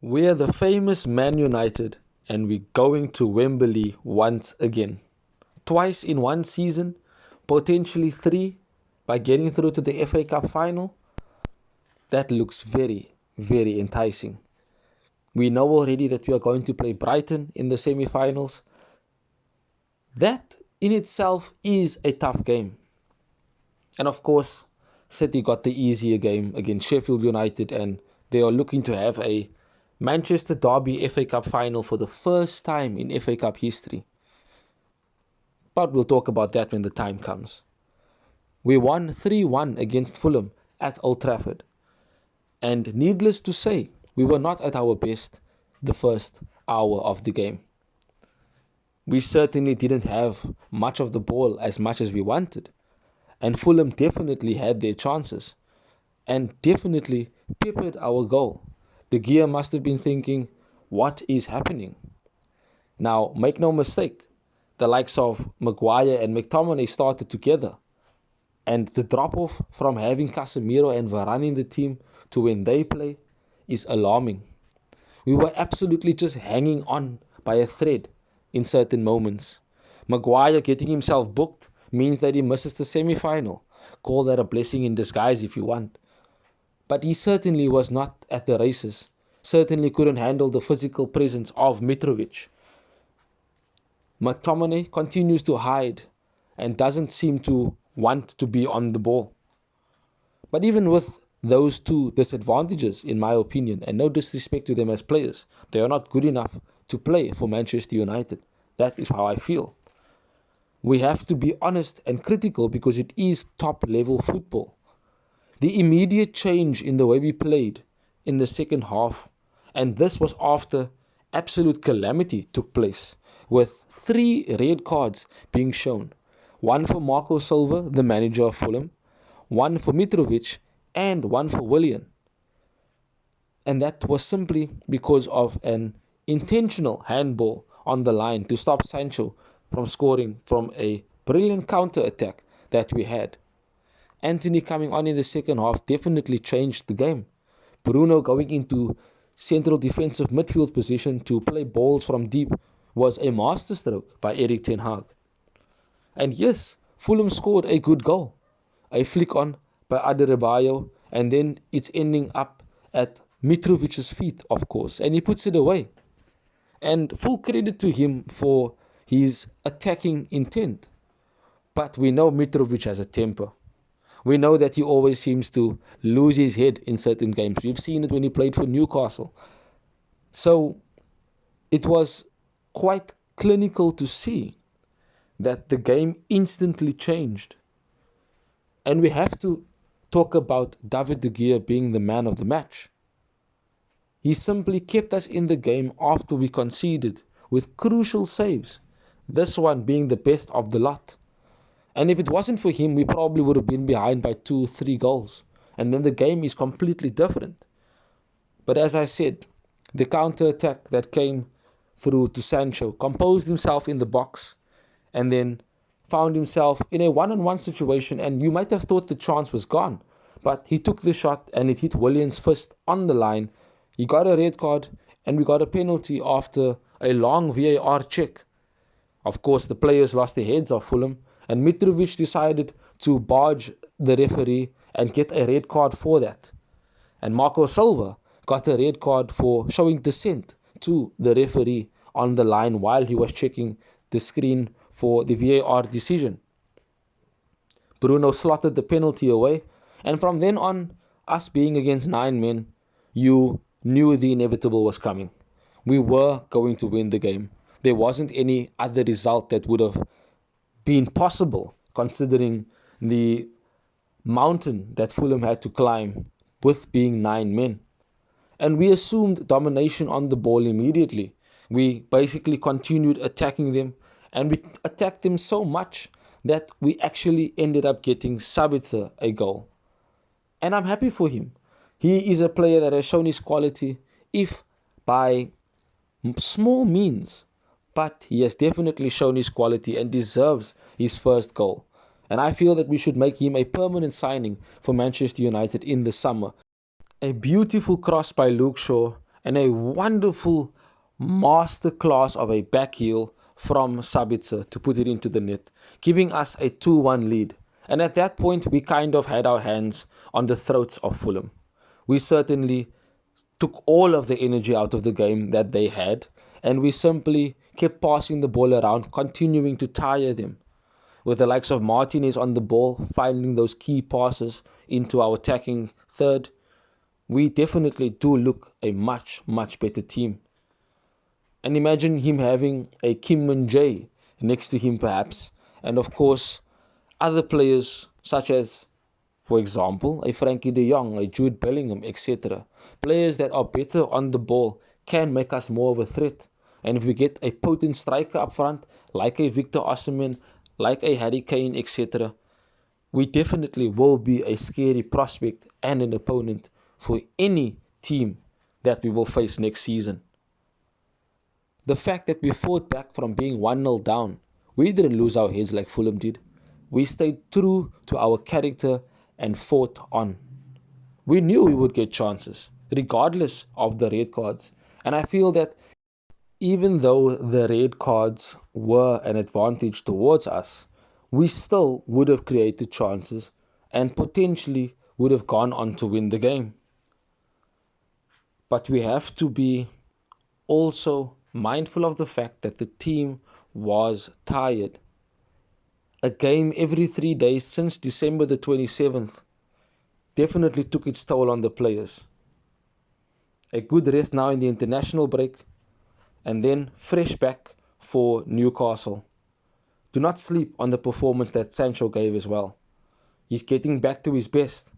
We're the famous Man United and we're going to Wembley once again. Twice in one season, potentially three by getting through to the FA Cup final. That looks very, very enticing. We know already that we are going to play Brighton in the semi-finals. That in itself is a tough game. And of course, City got the easier game against Sheffield United and they are looking to have a Manchester Derby FA Cup final for the first time in FA Cup history. But we'll talk about that when the time comes. We won 3-1 against Fulham at Old Trafford. And needless to say, we were not at our best the first hour of the game. We certainly didn't have much of the ball as much as we wanted. And Fulham definitely had their chances. And definitely peppered our goal. De Gea must have been thinking, what is happening? Now, make no mistake, the likes of Maguire and McTominay started together. And the drop-off from having Casemiro and Varane in the team to when they play is alarming. We were absolutely just hanging on by a thread in certain moments. Maguire getting himself booked means that he misses the semi-final. Call that a blessing in disguise if you want. But he certainly was not at the races. Certainly couldn't handle the physical presence of Mitrovic. McTominay continues to hide and doesn't seem to want to be on the ball. But even with those two disadvantages, in my opinion, and no disrespect to them as players, they are not good enough to play for Manchester United. That is how I feel. We have to be honest and critical because it is top-level football. The immediate change in the way we played in the second half, and this was after absolute calamity took place, with 3 red cards being shown. One for Marco Silva, the manager of Fulham, one for Mitrovic, and one for Willian. And that was simply because of an intentional handball on the line to stop Sancho from scoring from a brilliant counter-attack that we had. Antony coming on in the second half definitely changed the game. Bruno going into central defensive midfield position to play balls from deep was a masterstroke by Erik ten Hag. And yes, Fulham scored a good goal. A flick on by Adebayo, and then it's ending up at Mitrovic's feet, of course, and he puts it away. And full credit to him for his attacking intent. But we know Mitrovic has a temper. We know that he always seems to lose his head in certain games. We've seen it when he played for Newcastle. So it was quite clinical to see that the game instantly changed. And we have to talk about David de Gea being the man of the match. He simply kept us in the game after we conceded with crucial saves, this one being the best of the lot. And if it wasn't for him, we probably would have been behind by 2-3 goals. And then the game is completely different. But as I said, the counter-attack that came through to Sancho composed himself in the box and then found himself in a one-on-one situation, and you might have thought the chance was gone. But he took the shot and it hit Willian's fist on the line. He got a red card and we got a penalty after a long VAR check. Of course, the players lost their heads off Fulham, and Mitrovic decided to barge the referee and get a red card for that. And Marco Silva got a red card for showing dissent to the referee on the line while he was checking the screen for the VAR decision. Bruno slotted the penalty away, and from then on, us being against 9 men, you knew the inevitable was coming. We were going to win the game. There wasn't any other result that would have been possible considering the mountain that Fulham had to climb with being 9 men. And we assumed domination on the ball immediately. We basically continued attacking them, and we attacked them so much that we actually ended up getting Sabitzer a goal. And I'm happy for him. He is a player that has shown his quality, if by small means, but he has definitely shown his quality and deserves his first goal. And I feel that we should make him a permanent signing for Manchester United in the summer. A beautiful cross by Luke Shaw and a wonderful masterclass of a back heel from Sabitzer to put it into the net, giving us a 2-1 lead. And at that point, we kind of had our hands on the throats of Fulham. We certainly took all of the energy out of the game that they had, and we simply kept passing the ball around, continuing to tire them. With the likes of Martinez on the ball, finding those key passes into our attacking third, we definitely do look a much, much better team. And imagine him having a Kim Min-jae next to him perhaps, and of course other players such as, for example, a Frankie de Jong, a Jude Bellingham, etc. Players that are better on the ball can make us more of a threat. And if we get a potent striker up front, like a Victor Osimhen, like a Harry Kane, etc., we definitely will be a scary prospect and an opponent for any team that we will face next season. The fact that we fought back from being 1-0 down, we didn't lose our heads like Fulham did. We stayed true to our character and fought on. We knew we would get chances, regardless of the red cards. And I feel that even though the red cards were an advantage towards us, we still would have created chances and potentially would have gone on to win the game. But we have to be also mindful of the fact that the team was tired. A game every 3 days since December the 27th definitely took its toll on the players. A good rest now in the international break, and then fresh back for Newcastle. Do not sleep on the performance that Sancho gave as well. He's getting back to his best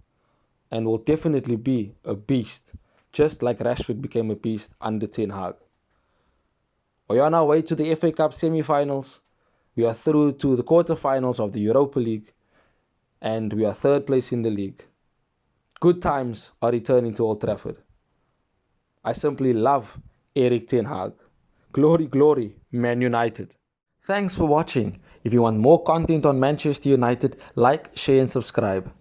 and will definitely be a beast, just like Rashford became a beast under Ten Hag. We are on our way to the FA Cup semi-finals. We are through to the quarter-finals of the Europa League, and we are third place in the league. Good times are returning to Old Trafford. I simply love Erik Ten Hag. Glory, glory, Man United. Thanks for watching. If you want more content on Manchester United, like, share and subscribe.